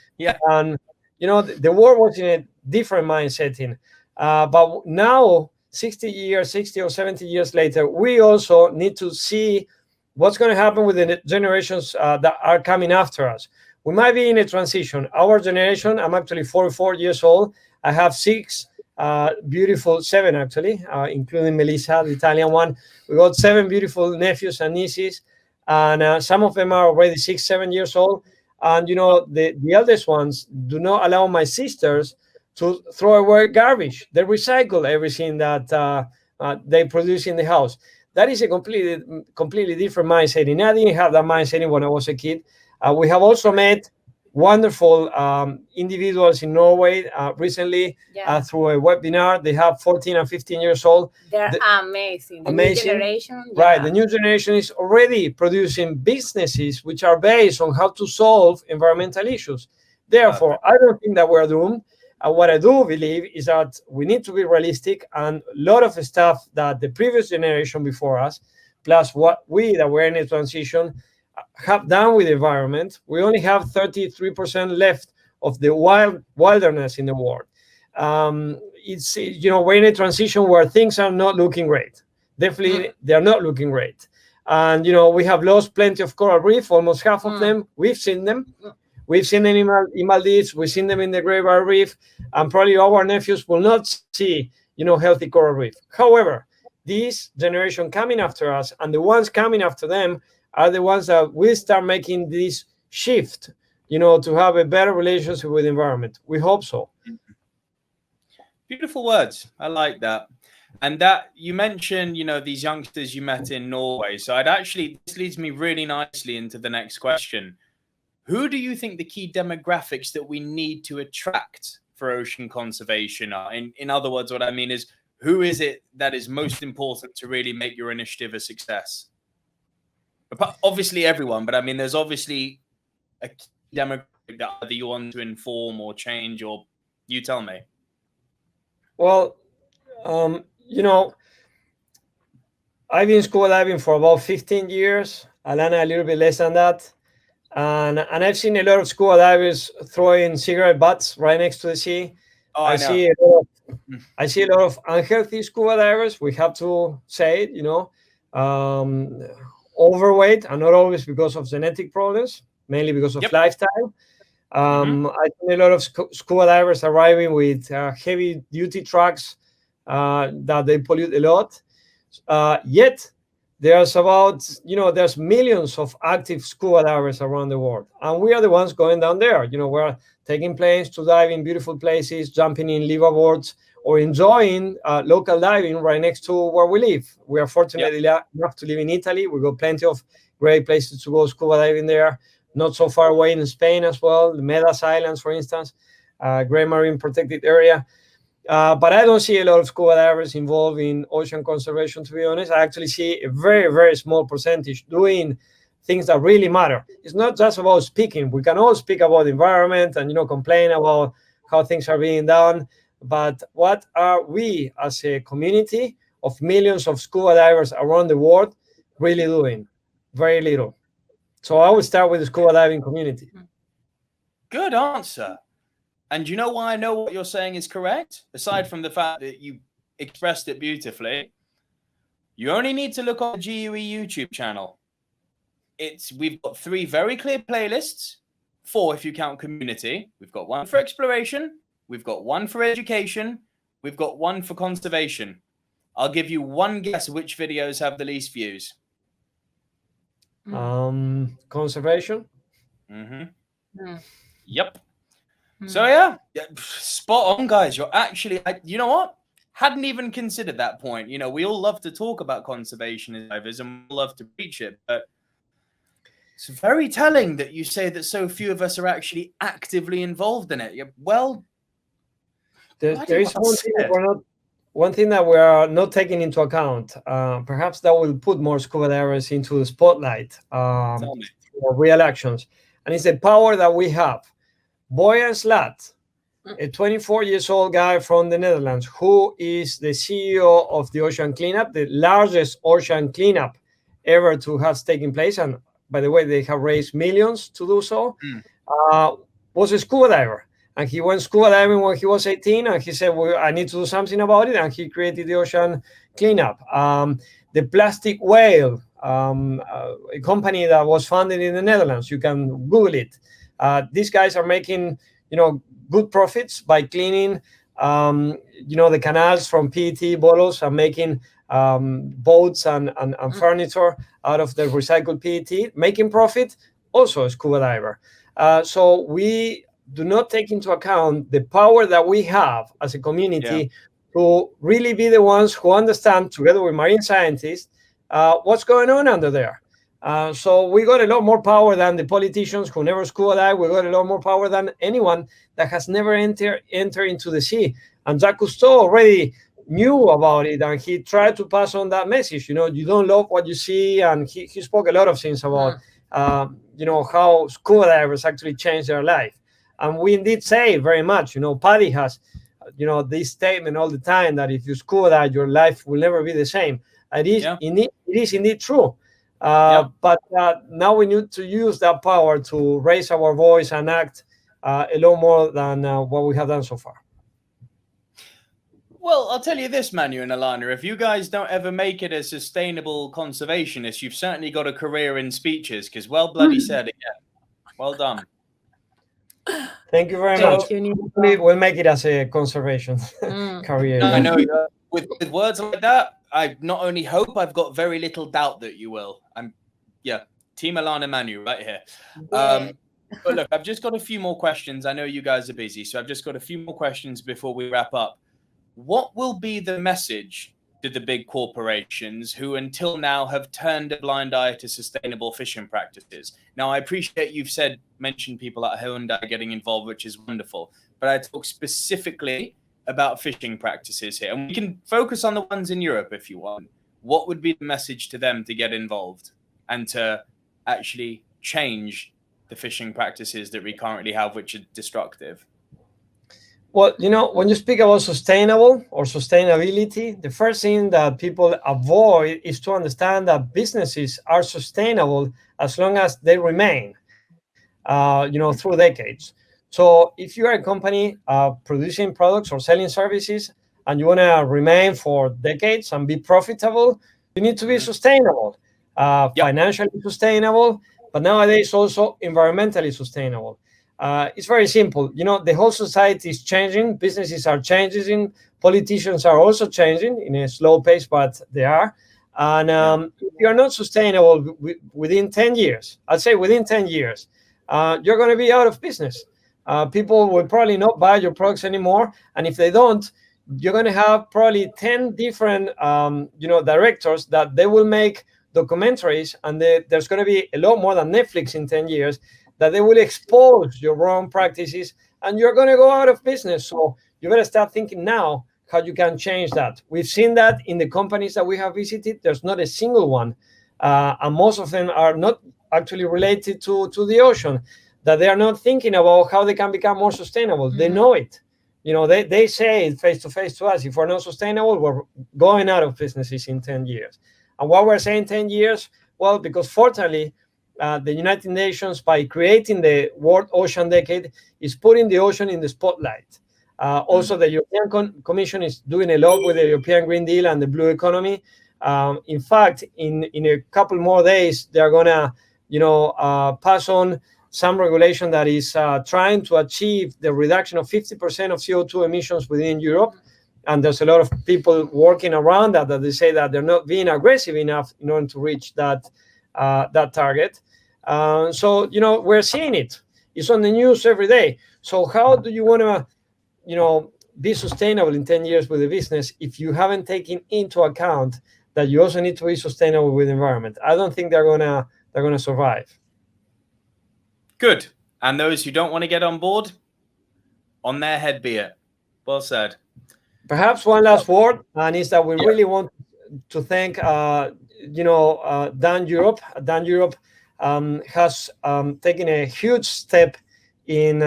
And, the world was in a different mindset. But now, 60 or 70 years later, we also need to see what's going to happen with the generations that are coming after us. We might be in a transition. Our generation, I'm actually 44 years old. I have seven actually, including Melissa, the Italian one. We got 7 beautiful nephews and nieces, and some of them are already 6-7 years old. And the eldest ones do not allow my sisters to throw away garbage. They recycle everything that they produce in the house. That is a completely different mindset. And I didn't have that mindset when I was a kid. We have also met wonderful individuals in Norway recently through a webinar. They have 14 and 15 years old. They're amazing. New generation. Right. The new generation is already producing businesses which are based on how to solve environmental issues. Therefore, I don't think that we're doomed. What I do believe is that we need to be realistic, and a lot of the stuff that the previous generation before us, plus what that were in a transition, have done with the environment. We only have 33% left of the wilderness in the world. It's we're in a transition where things are not looking great. Definitely, they're not looking great. And we have lost plenty of coral reef, almost half of them. We've seen them. We've seen them in Maldives. We've seen them in the Great Barrier Reef, and probably our nephews will not see healthy coral reef. However, this generation coming after us and the ones coming after them are the ones that will start making this shift to have a better relationship with the environment. We hope so. Beautiful words. I like that. And that you mentioned, these youngsters you met in Norway. So this leads me really nicely into the next question. Who do you think the key demographics that we need to attract for ocean conservation are? In other words, what I mean is, who is it that is most important to really make your initiative a success? Obviously everyone, but I mean, there's obviously a key demographic that either you want to inform or change, or you tell me. Well, I've been scuba diving for about 15 years, Alana a little bit less than that. And I've seen a lot of scuba divers throwing cigarette butts right next to the sea. Oh, I see a lot of unhealthy scuba divers. We have to say it, overweight, and not always because of genetic problems, mainly because of lifestyle. I see a lot of scuba divers arriving with heavy duty trucks that they pollute a lot. Yet there's there's millions of active scuba divers around the world, and we are the ones going down there. We're taking planes to dive in beautiful places, jumping in liveaboards, or enjoying local diving right next to where we live. We are fortunate enough to live in Italy. We got plenty of great places to go scuba diving there. Not so far away in Spain as well, the Medas Islands, for instance, great marine protected area. But I don't see a lot of scuba divers involved in ocean conservation, to be honest. I actually see a very, very small percentage doing things that really matter. It's not just about speaking. We can all speak about the environment and, complain about how things are being done. But what are we as a community of millions of scuba divers around the world really doing? Very little. So I would start with the scuba diving community. Good answer. And you know why I know what you're saying is correct? Aside from the fact that you expressed it beautifully, you only need to look on the GUE YouTube channel. We've got 3 very clear playlists, 4 if you count community. We've got 1 for exploration, we've got 1 for education, we've got 1 for conservation. I'll give you 1 guess which videos have the least views. Conservation. Yep. So yeah, spot on, guys. You're actually, you know what? Hadn't even considered that point. We all love to talk about conservation as divers and we love to preach it, but it's very telling that you say that so few of us are actually actively involved in it. Well, there is one thing that we are not taking into account. Perhaps that will put more scuba divers into the spotlight for real actions, and it's the power that we have. Boyan Slat, a 24-year-old guy from the Netherlands, who is the CEO of the Ocean Cleanup, the largest ocean cleanup ever to have taken place. And by the way, they have raised millions to do so. Was a scuba diver. And he went scuba diving when he was 18. And he said, well, I need to do something about it. And he created the Ocean Cleanup. The Plastic Whale, a company that was founded in the Netherlands. You can Google it. These guys are making, good profits by cleaning, the canals from PET bottles and making boats and furniture out of the recycled PET, making profit. Also a scuba diver. So we do not take into account the power that we have as a community to really be the ones who understand, together with marine scientists, what's going on under there. So we got a lot more power than the politicians who never scuba dive. We got a lot more power than anyone that has never entered into the sea. And Jacques Cousteau already knew about it, and he tried to pass on that message. You don't love what you see, and he spoke a lot of things about, how scuba divers actually change their life. And we indeed say very much, Paddy has, this statement all the time that if you scuba dive, your life will never be the same. It is indeed true. But now we need to use that power to raise our voice and act a lot more than what we have done so far. Well, I'll tell you this, Manu and Alana, if you guys don't ever make it as sustainable conservationists, you've certainly got a career in speeches, because well bloody said again. Well done. Thank you very much. We'll make it as a conservation career. I know. With words like that, I not only hope, I've got very little doubt that you will. Team Alana Manu right here. But look, I've just got a few more questions. I know you guys are busy, so I've just got a few more questions before we wrap up. What will be the message to the big corporations who until now have turned a blind eye to sustainable fishing practices? Now, I appreciate you've mentioned people like Hyundai getting involved, which is wonderful, but I talk specifically about fishing practices here. And we can focus on the ones in Europe if you want. What would be the message to them to get involved and to actually change the fishing practices that we currently have, which are destructive? Well, when you speak about sustainable or sustainability, the first thing that people avoid is to understand that businesses are sustainable as long as they remain, through decades. So if you are a company producing products or selling services and you want to remain for decades and be profitable, you need to be sustainable, financially sustainable, but nowadays also environmentally sustainable. It's very simple. The whole society is changing. Businesses are changing. Politicians are also changing in a slow pace, but they are. And if you're not sustainable within 10 years, I'd say within 10 years, you're going to be out of business. People will probably not buy your products anymore. And if they don't, you're going to have probably 10 different, directors that they will make documentaries. And there's going to be a lot more than Netflix in 10 years that they will expose your wrong practices and you're going to go out of business. So you better start thinking now how you can change that. We've seen that in the companies that we have visited. There's not a single one. And most of them are not actually related to the ocean, that they are not thinking about how they can become more sustainable. They know it. They say it face to face to us. If we're not sustainable, we're going out of businesses in 10 years. And why we're saying 10 years? Well, because fortunately, the United Nations, by creating the World Ocean Decade, is putting the ocean in the spotlight. Also, the European Commission is doing a lot with the European Green Deal and the blue economy. In fact, in a couple more days, they're going to, pass on some regulation that is trying to achieve the reduction of 50% of CO2 emissions within Europe. And there's a lot of people working around that they say that they're not being aggressive enough in order to reach that target. So, we're seeing it. It's on the news every day. So how do you want to, be sustainable in 10 years with the business if you haven't taken into account that you also need to be sustainable with the environment? I don't think they're gonna survive. Good. And those who don't want to get on board, on their head be it. Well said. Perhaps one last word, and is that we really want to thank Dan Europe. Dan Europe has taken a huge step in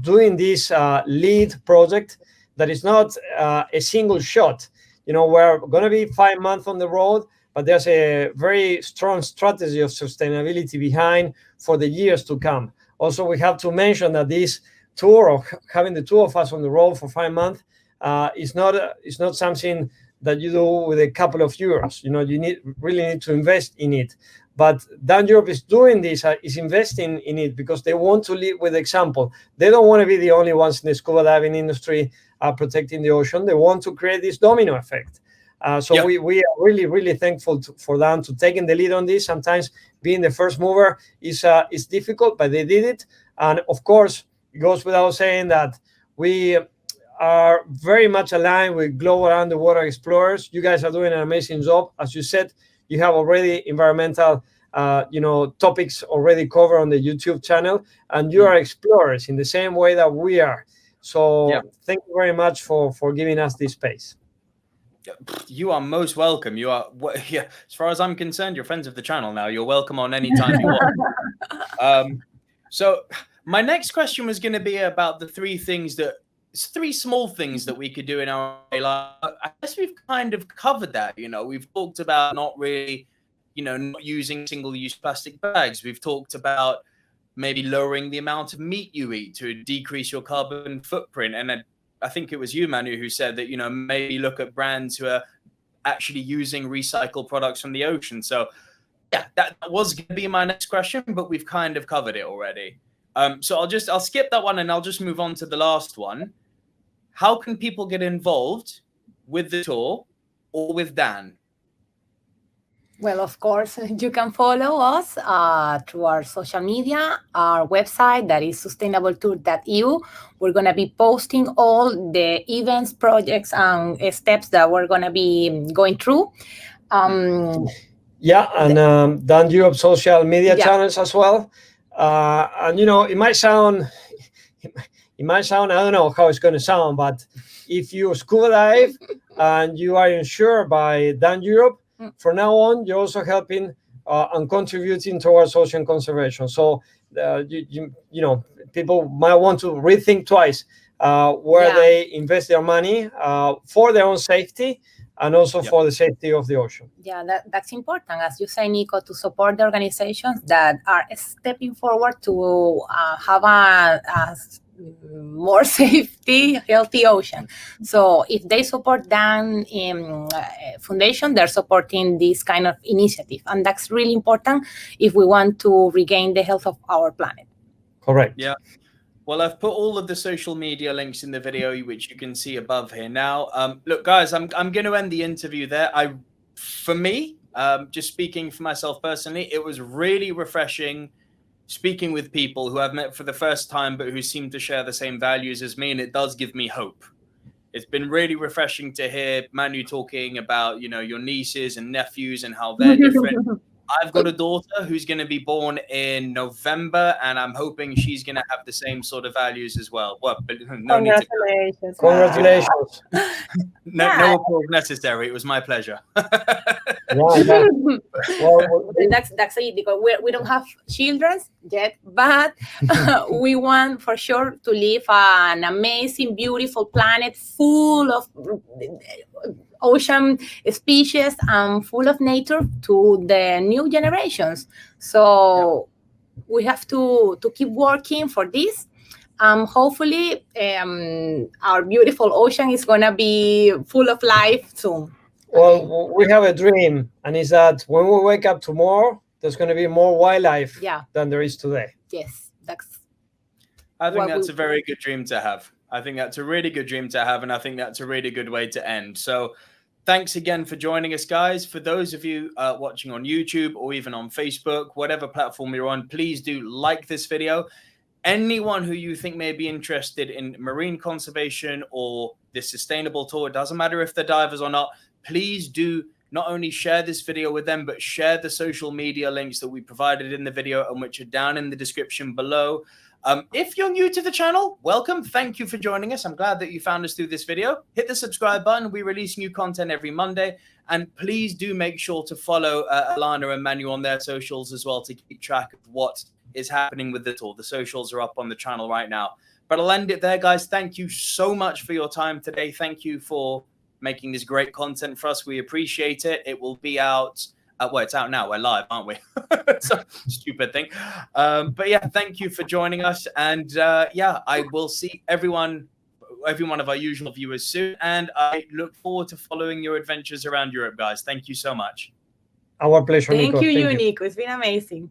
doing this lead project that is not a single shot. We're going to be 5 months on the road, but there's a very strong strategy of sustainability behind for the years to come. Also, we have to mention that this tour, of having the two of us on the road for 5 months, is not something that you do with a couple of euros. You really need to invest in it. But Dan Europe is doing this, is investing in it because they want to lead with example. They don't want to be the only ones in the scuba diving industry protecting the ocean. They want to create this domino effect. We are really, really thankful for them to taking the lead on this. Sometimes being the first mover is difficult, but they did it. And of course, it goes without saying that we are very much aligned with Global Underwater Explorers. You guys are doing an amazing job. As you said, you have already environmental topics already covered on the YouTube channel, and you are explorers in the same way that we are. So thank you very much for giving us this space. You are most welcome. You are, as far as I'm concerned, you're friends of the channel now. You're welcome on any time you want. So my next question was going to be about the three small things that we could do in our life. I guess we've kind of covered that. We've talked about not really, not using single-use plastic bags. We've talked about maybe lowering the amount of meat you eat to decrease your carbon footprint. And I think it was you, Manu, who said that, maybe look at brands who are actually using recycled products from the ocean. So yeah, that was going to be my next question, but we've kind of covered it already. So I'll skip that one and I'll just move on to the last one. How can people get involved with the tour or with Dan? Well, of course, you can follow us through our social media, our website that is sustainabletour.eu. We're going to be posting all the events, projects, and steps that we're going to be going through. Yeah, and Dan Europe social media Yeah. channels as well. And it might sound, I don't know how it's going to sound, but if you scuba dive and you are insured by Dan Europe, from now on, you're also helping and contributing towards ocean conservation. So, people might want to rethink twice where they invest their money for their own safety and also for the safety of the ocean. Yeah, that's important, as you say, Nico, to support the organizations that are stepping forward to have a more safety, healthy ocean. So if they support Dan Foundation, they're supporting this kind of initiative. And that's really important if we want to regain the health of our planet. Correct. Yeah. Well, I've put all of the social media links in the video, which you can see above here now. Look, guys, I'm going to end the interview there. For me, just speaking for myself personally, it was really refreshing speaking with people who I've met for the first time, but who seem to share the same values as me. And it does give me hope. It's been really refreshing to hear Manu talking about, your nieces and nephews and how they're different. I've got a daughter who's going to be born in November, and I'm hoping she's going to have the same sort of values as well. Well, but no need to. Congratulations. No applause necessary. It was my pleasure. Well, that's it, because we don't have children yet, but we want for sure to live an amazing, beautiful planet full of ocean species and full of nature to the new generations. So we have to keep working for this. Hopefully our beautiful ocean is going to be full of life soon. Well, we have a dream, and it's that when we wake up tomorrow, there's going to be more wildlife than there is today. Yes, I think that's a very good dream to have. I think that's a really good dream to have, and I think that's a really good way to end. So thanks again for joining us, guys. For those of you watching on YouTube or even on Facebook, whatever platform you're on, please do like this video. Anyone who you think may be interested in marine conservation or this sustainable tour, it doesn't matter if they're divers or not, please do not only share this video with them, but share the social media links that we provided in the video and which are down in the description below. If you're new to the channel, welcome. Thank you for joining us. I'm glad that you found us through this video. Hit the subscribe button. We release new content every Monday. And please do make sure to follow Alana and Manu on their socials as well to keep track of what is happening with the tour. The socials are up on the channel right now. But I'll end it there, guys. Thank you so much for your time today. Thank you for making this great content for us. We appreciate it. It will be out. Well, it's out now. We're live, aren't we? So stupid thing. But yeah, thank you for joining us. And I will see every one of our usual viewers soon. And I look forward to following your adventures around Europe, guys. Thank you so much. Our pleasure, Nico. Thank you, Nico. It's been amazing.